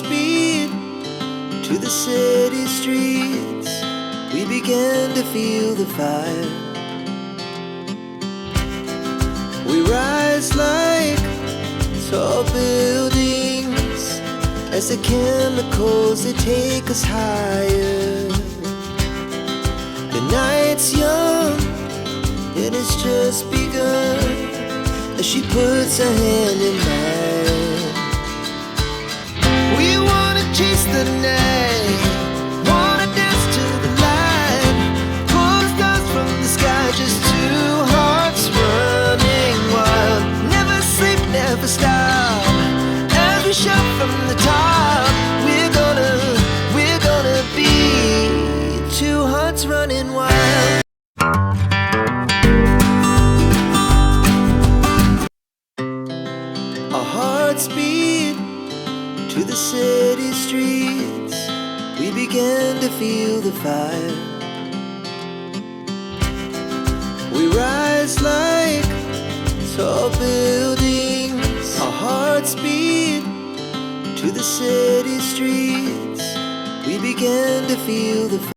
beat to the city streets. We began to feel the fire. We rise like tall buildings as the chemicals, they take us higher. The night's young, it has just begun, as she puts her hand in mine. We wanna chase the night, wanna dance to the light, pull the stars from the sky, just two hearts running wild. Never sleep, never stop, as we shout from the top. We're gonna be two hearts running wild. Our hearts beat to the city streets. We began to feel the fire. We rise like tall buildings. Our hearts beat to the city streets. We began to feel the fire.